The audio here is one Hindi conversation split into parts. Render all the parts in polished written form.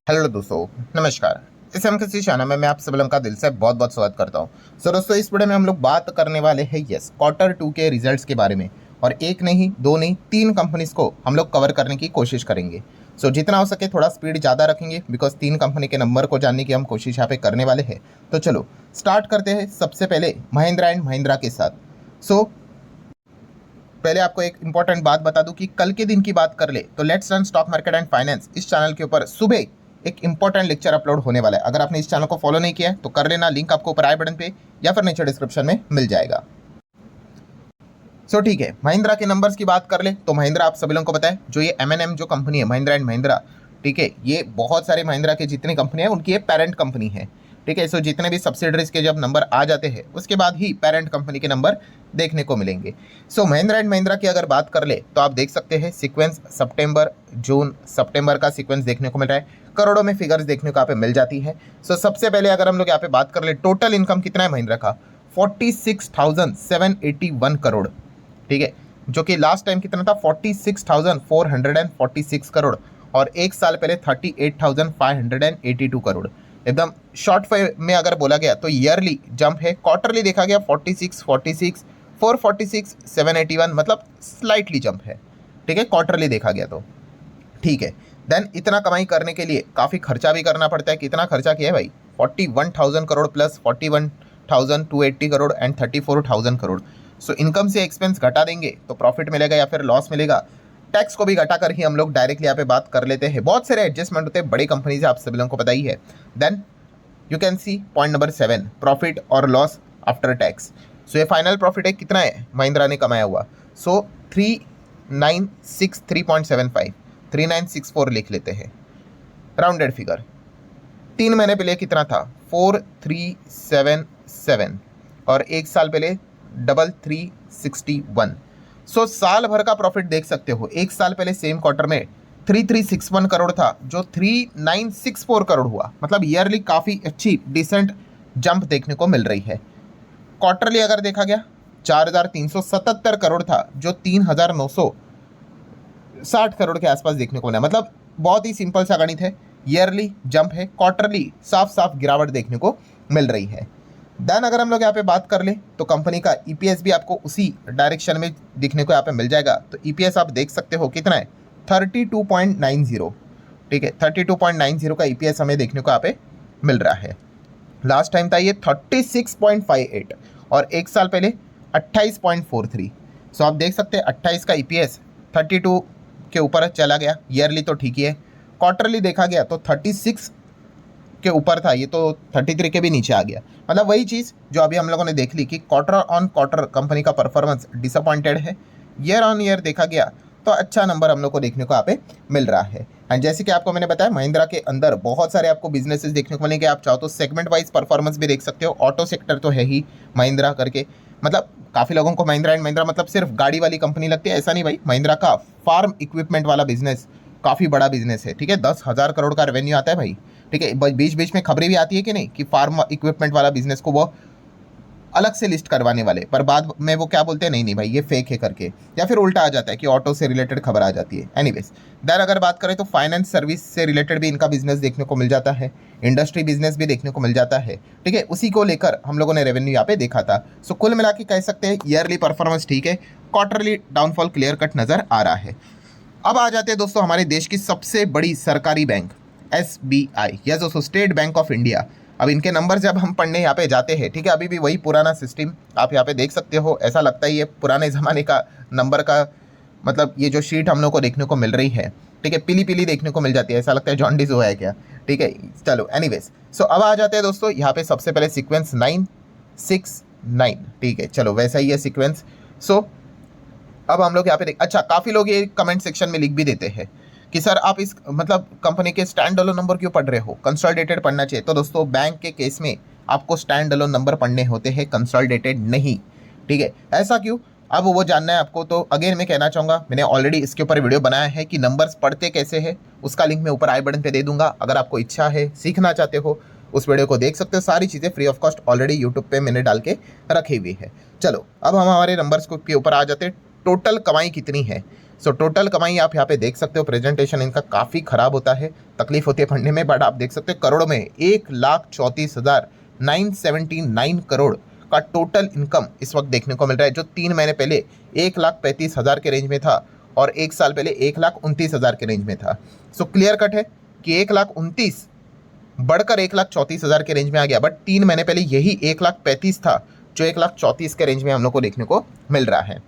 हेलो दोस्तों, नमस्कार। इस हम किसी चैनल में मैं आप सब लोगों का दिल से बहुत बहुत स्वागत करता हूं। सो दोस्तों, इस वीडियो में हम लोग बात करने वाले हैं क्वार्टर 2 के रिजल्ट्स के बारे में। और एक नहीं, दो नहीं, तीन कंपनीज को हम लोग कवर करने की कोशिश करेंगे। सो जितना हो सके थोड़ा स्पीड ज़्यादा रखेंगे, बिकॉज तीन कंपनी के नंबर को जानने की हम कोशिश यहाँ पे करने वाले हैं। तो चलो स्टार्ट करते हैं सबसे पहले महिंद्रा एंड महिंद्रा के साथ। सो पहले आपको एक इंपॉर्टेंट बात बता दूं कि कल के दिन की बात कर ले तो let's run stock market and finance इस चैनल के ऊपर सुबह एक इंपॉर्टेंट लेक्चर अपलोड होने वाला है। अगर आपने इस चैनल को फॉलो नहीं किया है तो कर लेना, लिंक आपको ऊपर आई बटन पे या फिर नीचे डिस्क्रिप्शन में मिल जाएगा। सो ठीक है, महिंद्रा के नंबर्स की बात कर ले तो महिंद्रा आप सभी लोगों को पता है, जो ये M&M जो कंपनी है महिंद्रा एंड महिंद्रा, ठीक है, ये बहुत सारे महिंद्रा के जितनी कंपनी है उनकी ये पेरेंट कंपनी है। ठीक है, सो जितने भी सब्सिडरीज के जब नंबर आ जाते हैं उसके बाद ही पेरेंट कंपनी के नंबर देखने को मिलेंगे। सो महिंद्रा एंड महिंद्रा की अगर बात कर ले तो आप देख सकते हैं सिक्वेंस सितंबर जून सितंबर का सिक्वेंस देखने को मिल रहा है, करोड़ों में फिगर्स देखने को यहाँ पे मिल जाती है। सो सबसे पहले अगर हम लोग यहाँ पे बात कर ले टोटल इनकम कितना है महिंद्रा का, 46,781 करोड़। ठीक है, जो कि लास्ट टाइम कितना था 46,446 करोड़, और एक साल पहले 38,582 करोड़। एकदम शॉर्ट में अगर बोला गया तो ईयरली जंप है, क्वार्टरली देखा गया 46, 46, 446, 781, मतलब स्लाइटली जंप है। ठीक है, क्वार्टरली देखा गया तो ठीक है। देन इतना कमाई करने के लिए काफ़ी खर्चा भी करना पड़ता है। कितना खर्चा किया है भाई, 41,000 crore plus 41,280 crore and 34,000 crore. So income से एक्सपेंस घटा देंगे तो प्रॉफिट मिलेगा या फिर लॉस मिलेगा। टैक्स को भी घटा कर ही हम लोग डायरेक्टली यहाँ पे बात कर लेते हैं। बहुत सारे एडजस्टमेंट होते हैं बड़ी कंपनी से, आप सभी लोगों को पता ही है। Then you can see point number 7, profit और लॉस आफ्टर टैक्स। सो ये फाइनल प्रॉफिट है कितना है महिंद्रा ने कमाया हुआ, सो 3963.75, 3964 लिख लेते हैं राउंडेड फिगर। 3 महीने पहले कितना था 4377, और एक साल पहले 3361। सो साल भर का प्रॉफिट देख सकते हो। एक साल पहले सेम क्वार्टर में 3361 करोड़ था, जो 3964 करोड़ हुआ, मतलब ईयरली काफ़ी अच्छी डिसेंट जंप देखने को मिल रही है। क्वार्टरली अगर देखा गया 4377 करोड़ था, जो 3960 करोड़ के आसपास देखने को मिला। मतलब बहुत ही सिंपल सा गणित है, ईयरली जंप है, क्वार्टरली साफ साफ गिरावट देखने को मिल रही है। देन अगर हम लोग यहाँ पे बात कर ले तो कंपनी का ईपीएस भी आपको उसी डायरेक्शन में दिखने को यहाँ पे मिल जाएगा। तो ईपीएस आप देख सकते हो कितना है 32.90। ठीक है, 32.90 का ईपीएस हमें देखने को यहाँ पे मिल रहा है। लास्ट टाइम था ये 36.58, और एक साल पहले 28.43। सो आप देख सकते हैं 28 का ईपीएस 32 के ऊपर चला गया। ईयरली तो ठीक ही है, क्वार्टरली देखा गया तो 36 के ऊपर था, ये तो 33 के भी नीचे आ गया। मतलब वही चीज़ जो अभी हम लोगों ने देख ली कि क्वार्टर ऑन क्वार्टर कंपनी का परफॉर्मेंस डिसअपॉइंटेड है। ईयर ऑन ईयर देखा गया तो अच्छा नंबर हम लोग को देखने को यहाँ पे मिल रहा है। एंड जैसे कि आपको मैंने बताया महिंद्रा के अंदर बहुत सारे आपको बिजनेसेस देखने को मिलेंगे। आप चाहो तो सेगमेंट वाइज परफॉर्मेंस भी देख सकते हो। ऑटो सेक्टर तो है ही महिंद्रा करके, मतलब काफ़ी लोगों को महिंद्रा एंड महिंद्रा मतलब सिर्फ गाड़ी वाली कंपनी लगती है, ऐसा नहीं भाई। महिंद्रा का फार्म इक्विपमेंट वाला बिजनेस काफ़ी बड़ा बिजनेस है। ठीक है, 10,000 करोड़ का रेवेन्यू आता है भाई। ठीक है, बीच बीच में खबरें भी आती है कि नहीं कि फार्म इक्विपमेंट वाला बिजनेस को वो अलग से लिस्ट करवाने वाले, पर बाद में वो क्या बोलते हैं, नहीं नहीं भाई ये फेक है करके, या फिर उल्टा आ जाता है कि ऑटो से रिलेटेड खबर आ जाती है। एनीवेज, देन अगर बात करें तो फाइनेंस सर्विस से रिलेटेड भी इनका बिजनेस देखने को मिल जाता है, इंडस्ट्री बिजनेस भी देखने को मिल जाता है। ठीक है, उसी को लेकर हम लोगों ने रेवेन्यू यहाँ पे देखा था। सो कुल मिला के कह सकते हैं ईयरली परफॉर्मेंस ठीक है, क्वार्टरली डाउनफॉल क्लियर कट नजर आ रहा है। अब आ जाते हैं दोस्तों हमारे देश की सबसे बड़ी सरकारी बैंक SBI, या दोस्तों स्टेट बैंक ऑफ इंडिया। अब इनके नंबर जब हम पढ़ने यहाँ पे जाते हैं, ठीक है, अभी भी वही पुराना सिस्टम आप यहाँ पे देख सकते हो। ऐसा लगता ही है पुराने ज़माने का नंबर का, मतलब ये जो शीट हम लोग को देखने को मिल रही है, ठीक है, पीली पीली देखने को मिल जाती है, ऐसा लगता है जॉन्डिस हुआ है क्या। ठीक है, चलो एनीवेज, सो अब आ जाते हैं दोस्तों यहाँ पे सबसे पहले सीक्वेंस 969। ठीक है, चलो वैसा ही है सीक्वेंस। सो अब हम लोग यहाँ पे देख, अच्छा काफ़ी लोग ये कमेंट सेक्शन में लिख भी देते हैं कि सर आप इस मतलब कंपनी के स्टैंड अलोन नंबर क्यों पढ़ रहे हो, कंसोलिडेटेड पढ़ना चाहिए। तो दोस्तों बैंक के केस में आपको स्टैंड अलोन नंबर पढ़ने होते हैं, कंसोलिडेटेड नहीं। ठीक है, ऐसा क्यों, अब वो जानना है आपको तो अगेन मैं कहना चाहूँगा, मैंने ऑलरेडी इसके ऊपर वीडियो बनाया है कि नंबर्स पढ़ते कैसे है, उसका लिंक मैं ऊपर आई बटन पे दे दूंगा। अगर आपको इच्छा है, सीखना चाहते हो, उस वीडियो को देख सकते हो। सारी चीज़ें free of cost already YouTube पे मैंने डाल के रखी हुई है। चलो अब हम हमारे नंबर्स के ऊपर आ जाते हैं। टोटल कमाई कितनी है, सो टोटल कमाई आप यहाँ पे देख सकते हो, प्रेजेंटेशन इनका काफ़ी खराब होता है, तकलीफ होती है पढ़ने में, बट आप देख सकते हो करोड़ों में 1,34,979 करोड़ का टोटल इनकम इस वक्त देखने को मिल रहा है, जो 3 महीने पहले 1,35,000 के रेंज में था और 1 साल पहले 1,29,000 के रेंज में था। सो क्लियर कट है कि 1,29,000 बढ़कर 1,34,000 के रेंज में आ गया, बट 3 महीने पहले यही 1,35,000 था जो 1,34,000 के रेंज में हम लोग को देखने को मिल रहा है।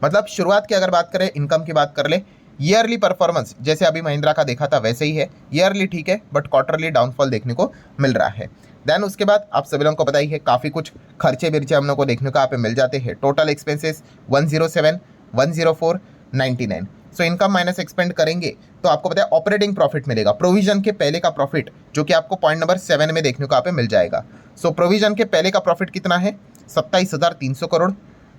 मतलब शुरुआत की अगर बात करें, इनकम की बात कर ले, ईयरली परफॉर्मेंस जैसे अभी महिंद्रा का देखा था वैसे ही है, ईयरली ठीक है बट क्वार्टरली डाउनफॉल देखने को मिल रहा है। देन उसके बाद आप सभी लोगों को पता ही है काफ़ी कुछ खर्चे बिर्चे हम लोग को देखने को यहाँ पे मिल जाते हैं। Total expenses 107, 104, 99। So income minus expand करेंगे तो आपको पता है ऑपरेटिंग प्रॉफिट मिलेगा, प्रोविजन के पहले का प्रॉफिट, जो कि आपको पॉइंट नंबर 7 में देखने को यहाँ पे मिल जाएगा। सो प्रोविजन के पहले का प्रॉफिट कितना है? 27,300 करोड़।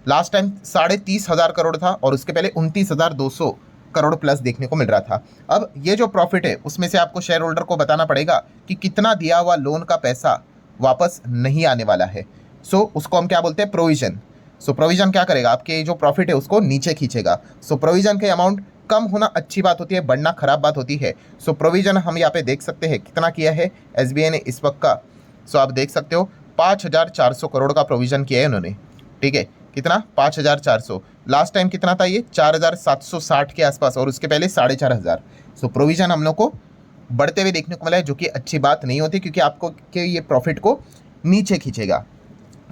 लास्ट टाइम 30,500 करोड़ था और उसके पहले 29,200 करोड़ प्लस देखने को मिल रहा था। अब ये जो प्रॉफिट है उसमें से आपको शेयर होल्डर को बताना पड़ेगा कि कितना दिया हुआ लोन का पैसा वापस नहीं आने वाला है। सो उसको हम क्या बोलते हैं? प्रोविजन। सो प्रोविजन क्या करेगा? आपके जो प्रॉफिट है उसको नीचे खींचेगा। सो प्रोविजन के अमाउंट कम होना अच्छी बात होती है, बढ़ना खराब बात होती है। सो प्रोविजन हम यहाँ पे देख सकते हैं कितना किया है एसबीआई ने इस वक्त का। सो आप देख सकते हो 5,400 करोड़ का प्रोविजन किया है उन्होंने, ठीक है। कितना? 5,400। लास्ट टाइम कितना था? ये 4,760 के आसपास और उसके पहले 4,500। सो प्रोविजन हम लोग को बढ़ते हुए देखने को मिला है, जो कि अच्छी बात नहीं होती क्योंकि आपको के ये प्रॉफिट को नीचे खींचेगा।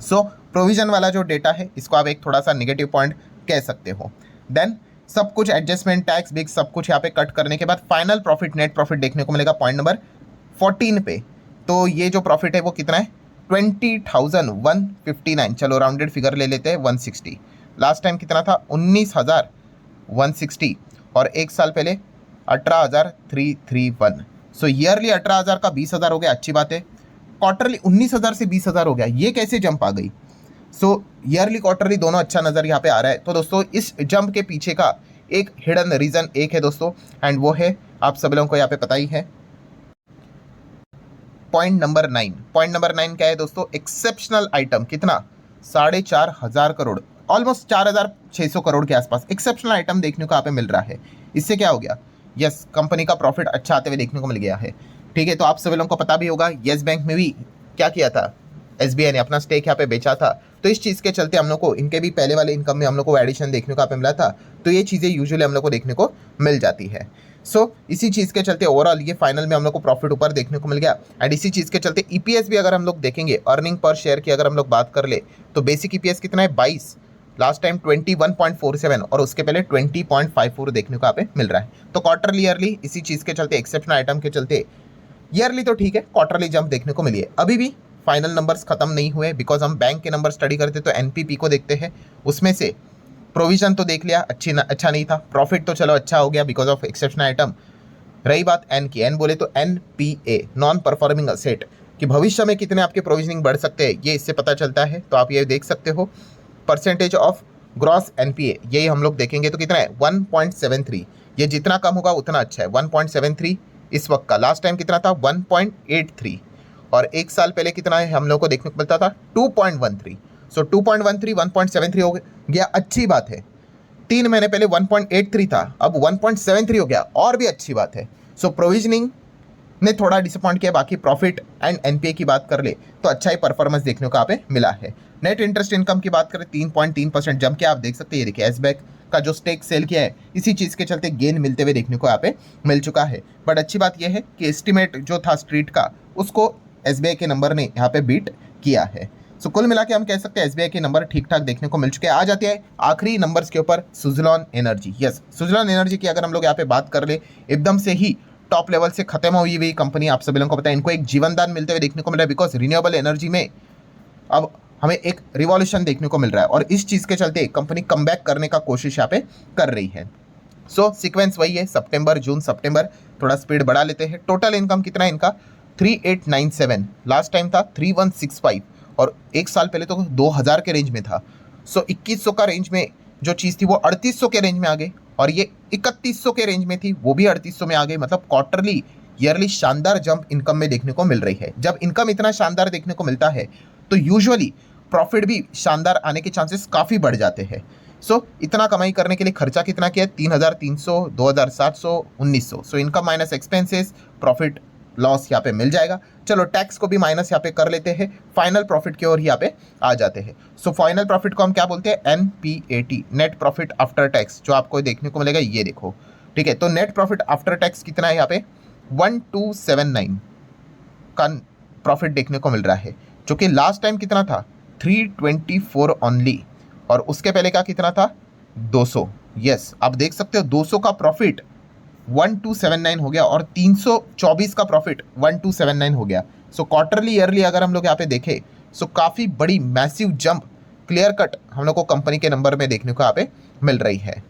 सो प्रोविजन वाला जो डेटा है इसको आप एक थोड़ा सा नेगेटिव पॉइंट कह सकते हो। देन सब कुछ एडजस्टमेंट, टैक्स बिग सब कुछ यहाँ पे कट करने के बाद फाइनल प्रॉफिट, नेट प्रॉफिट देखने को मिलेगा पॉइंट नंबर 14 पे। तो ये जो प्रॉफिट है वो कितना है? 20,159। चलो राउंडेड फिगर ले लेते हैं, 160। लास्ट टाइम कितना था? 19,160 और एक साल पहले 18,331। सो ईयरली 18,000 का 20,000 हो गया, अच्छी बात है। क्वार्टरली 19,000 से 20,000 हो गया, ये कैसे जंप आ गई? सो ईयरली क्वार्टरली दोनों अच्छा नज़र यहाँ पे आ रहा है। तो दोस्तों इस जंप के पीछे का एक हिडन रीज़न एक है दोस्तों, एंड वो है आप सब लोगों को यहाँ पे पता ही है, पॉइंट नंबर 9। पॉइंट नंबर 9 क्या है दोस्तों? Exceptional item. कितना? 4,500 करोड़, ऑलमोस्ट 4,600 करोड़ के आसपास एक्सेप्शनल आइटम देखने को यहाँ पे मिल रहा है। इससे क्या हो गया? यस, कंपनी का प्रॉफिट अच्छा आते हुए देखने को मिल गया है, ठीक है। तो आप सभी लोगों को पता भी होगा येस बैंक में भी क्या किया था, एसबीआई ने अपना स्टेक यहाँ पे बेचा था। तो इस चीज़ के चलते हम लोग को इनके भी पहले वाले इनकम में हम लोग को एडिशन देखने को यहाँ पे मिला था। तो ये चीज़ें यूजुअली हम लोग को देखने को मिल जाती है। सो इसी चीज़ के चलते ओवरऑल ये फाइनल में हम लोग को प्रॉफिट ऊपर देखने को मिल गया। एंड इसी चीज़ के चलते ईपीएस भी अगर हम लोग देखेंगे, अर्निंग पर शेयर की अगर हम लोग बात कर ले तो बेसिक ईपीएस कितना है? 22। लास्ट टाइम 21.47 और उसके पहले 20.54 देखने को यहाँ पे मिल रहा है। तो क्वार्टरली ईयरली इसी चीज़ के चलते, एक्सेप्शनल आइटम के चलते ईयरली तो ठीक है, क्वार्टरली जंप देखने को मिली है। अभी भी फाइनल नंबर्स खत्म नहीं हुए, बिकॉज हम बैंक के नंबर स्टडी करते तो एनपीपी को देखते हैं, उसमें से प्रोविजन तो देख लिया, अच्छा नहीं था। प्रॉफिट तो चलो अच्छा हो गया बिकॉज ऑफ एक्सेप्शनल आइटम। रही बात एन की, एन बोले तो एनपीए, नॉन परफॉर्मिंग असेट, कि भविष्य में कितने आपके प्रोविजनिंग बढ़ सकते हैं ये इससे पता चलता है। तो आप ये देख सकते हो परसेंटेज ऑफ ग्रॉस एनपीए, यही हम लोग देखेंगे तो कितना है? 1.73। ये जितना कम होगा उतना अच्छा है। 1.73 इस वक्त का, लास्ट टाइम कितना था? 1.83 और एक साल पहले कितना है हम लोग को देखने को मिलता था? 2.13। सो 2.13 1.73 हो गया, अच्छी बात है। 3 महीने पहले 1.83 था, अब 1.73 हो गया, और भी अच्छी बात है। सो प्रोविजनिंग ने थोड़ा डिसअपॉइंट किया, बाकी प्रॉफिट एंड एनपीए की बात कर ले तो अच्छा ही परफॉर्मेंस देखने को यहाँ पे मिला है। नेट इंटरेस्ट इनकम की बात करें 3.3% जम के आप देख सकते हैं। ये देखिए एसबैक का जो स्टेक सेल किया है इसी चीज़ के चलते गेन मिलते हुए देखने को यहाँ पे मिल चुका है। बट अच्छी बात यह है कि एस्टिमेट जो था स्ट्रीट का उसको एसबीआई के नंबर ने यहाँ पे बीट किया है। सो कुल मिला के हम कह सकते हैं एसबीआई के नंबर ठीक ठाक देखने को मिल चुके हैं। आ जाते हैं आखिरी नंबर्स के ऊपर, Suzlon energy. Yes, Suzlon energy की अगर हम लोग यहाँ पे बात कर ले, एकदम से ही टॉप लेवल से खत्म हुई हुई कंपनी, आप सभी लोगों को पता है, इनको एक जीवन दान मिलते हुए देखने को मिल रहा है बिकॉज रिन्यूएबल एनर्जी में अब हमें एक रिवॉल्यूशन देखने को मिल रहा है और इस चीज़ के चलते कंपनी कमबैक करने का कोशिश यहाँ पे कर रही है। सो सीक्वेंस वही है, सितंबर जून सितंबर, थोड़ा स्पीड बढ़ा लेते हैं। टोटल इनकम कितना है इनका? 3897, लास्ट टाइम था 3165 और एक साल पहले तो 2000 के रेंज में था। सो 2100 का रेंज में जो चीज़ थी वो 3800 के रेंज में आ गई और ये 3100 के रेंज में थी वो भी 3800 में आ गई। मतलब क्वार्टरली ईयरली शानदार जंप इनकम में देखने को मिल रही है। जब इनकम इतना शानदार देखने को मिलता है तो यूजुअली प्रॉफिट भी शानदार आने के चांसेस काफ़ी बढ़ जाते हैं। सो इतना कमाई करने के लिए खर्चा कितना किया? 3,300, 2,700, 1,900। So income minus expenses, profit loss यहाँ पे मिल जाएगा। चलो टैक्स को भी माइनस यहाँ पे कर लेते हैं, फाइनल प्रॉफिट की ओर यहाँ पे आ जाते हैं। सो फाइनल प्रॉफिट को हम क्या बोलते हैं? NPAT, net profit after tax, जो आपको देखने को मिलेगा ये देखो, ठीक है। तो नेट प्रॉफिट आफ्टर टैक्स कितना है यहाँ पे? 1279 का प्रॉफिट देखने को मिल रहा है, जो कि लास्ट टाइम कितना था? 324 ओनली, और उसके पहले का कितना था? 200। यस, आप देख सकते हो 200 का प्रॉफिट 1279 हो गया, और 324 का प्रॉफिट 1279 हो गया। सो क्वार्टरली ईयरली अगर हम लोग यहाँ पे देखें, सो काफ़ी बड़ी मैसिव जंप, क्लियर कट हम लोग को कंपनी के नंबर में देखने को यहाँ पे मिल रही है।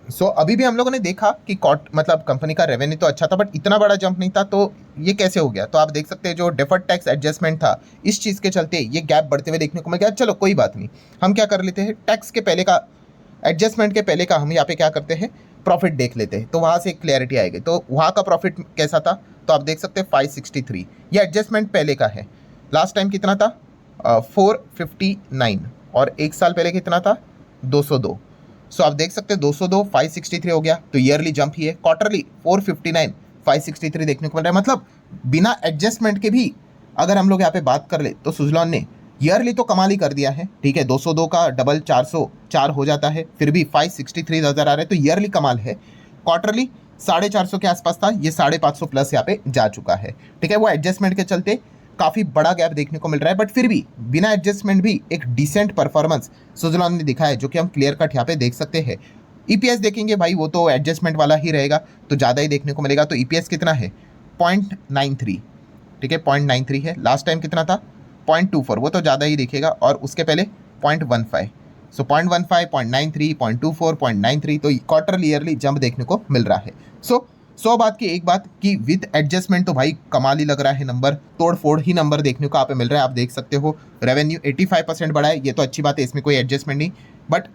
सो अभी भी हम लोगों ने देखा कि मतलब कंपनी का रेवेन्यू तो अच्छा था, बट इतना बड़ा जंप नहीं था। तो ये कैसे हो गया? तो आप देख सकते हैं जो डेफर्ड टैक्स एडजस्टमेंट था, इस चीज़ के चलते ये गैप बढ़ते हुए देखने को मिल गया। चलो कोई बात नहीं, हम क्या कर लेते हैं, टैक्स के पहले का, एडजस्टमेंट के पहले का हम यहाँ पे क्या करते हैं, प्रॉफिट देख लेते हैं, तो वहाँ से क्लैरिटी आएगी। तो वहाँ का प्रॉफिट कैसा था? तो आप देख सकते हैं 563, ये एडजस्टमेंट पहले का है। लास्ट टाइम कितना था? 459, और एक साल पहले कितना था? 202। सो आप देख सकते हैं 202, 563 हो गया, तो ईयरली जंप ही है। क्वार्टरली 459, 563 देखने को मिल रहा है। मतलब बिना एडजस्टमेंट के भी अगर हम लोग यहाँ पे बात कर ले, तो सुजलॉन ने ईयरली तो कमाल ही कर दिया है, ठीक है। 202 का डबल 404 हो जाता है, फिर भी 563 नजर आ रहा है, तो ईयरली कमाल है। क्वार्टरली 450 के आसपास था, ये 550 प्लस यहाँ पे जा चुका है, ठीक है। वो एडजस्टमेंट के चलते काफ़ी बड़ा गैप देखने को मिल रहा है, बट फिर भी बिना एडजस्टमेंट भी एक डिसेंट परफॉर्मेंस सुजलॉन ने दिखाया है, जो कि हम क्लियर कट यहाँ पे देख सकते हैं। ईपीएस देखेंगे भाई, वो तो एडजस्टमेंट वाला ही रहेगा, तो ज़्यादा ही देखने को मिलेगा। तो ईपीएस कितना है? 0.93, ठीक है, 0.93 है। लास्ट टाइम कितना था? 0.24, वो तो ज़्यादा ही दिखेगा, और उसके पहले 0.15। सो 0.15, 0.93, 0.24, 0.93, तो क्वार्टर ईयरली जंप देखने को मिल रहा है। सो 100 बात की एक बात कि विद एडजस्टमेंट तो भाई कमाल ही लग रहा है, नंबर तोड़ फोड़ ही नंबर देखने को आप मिल रहा है। आप देख सकते हो रेवेन्यू 85% बढ़ा है, ये तो अच्छी बात है, इसमें कोई एडजस्टमेंट नहीं। बट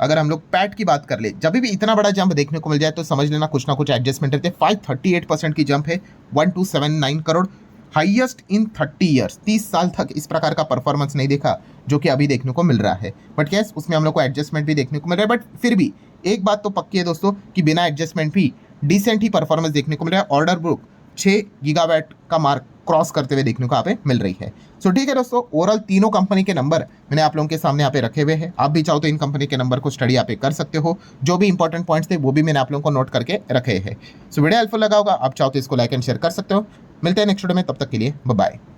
अगर हम लोग पैट की बात कर ले, जब भी इतना बड़ा जंप देखने को मिल जाए तो समझ लेना कुछ ना कुछ एडजस्टमेंट रहते हैं। 538% की जंप है, 1279 करोड़, हाईएस्ट इन 30 ईयर्स, 30 साल तक इस प्रकार का परफॉर्मेंस नहीं देखा जो कि अभी देखने को मिल रहा है। बट कैस उसमें हम लोग को एडजस्टमेंट भी देखने को मिल रहा है, बट फिर भी एक बात तो पक्की है दोस्तों कि बिना एडजस्टमेंट भी डिसेंट ही परफॉर्मेंस देखने को मिल रहा है। ऑर्डर बुक 6 गीगावाट का मार्क क्रॉस करते हुए देखने को यहाँ पे मिल रही है। सो ठीक है दोस्तों, ओवरऑल तीनों कंपनी के नंबर मैंने आप लोगों के सामने यहाँ पे रखे हुए हैं। आप भी चाहो तो इन कंपनी के नंबर को स्टडी यहाँ पे कर सकते हो, जो भी इंपॉर्टेंट पॉइंट्स थे वो भी मैंने आप लोगों को नोट करके रखे हैं। सो वीडियो हेल्पफुल लगा होगा, आप चाहो तो इसको लाइक एंड शेयर कर सकते हो। मिलते हैं नेक्स्ट वीडियो में, तब तक के लिए बाय बाय।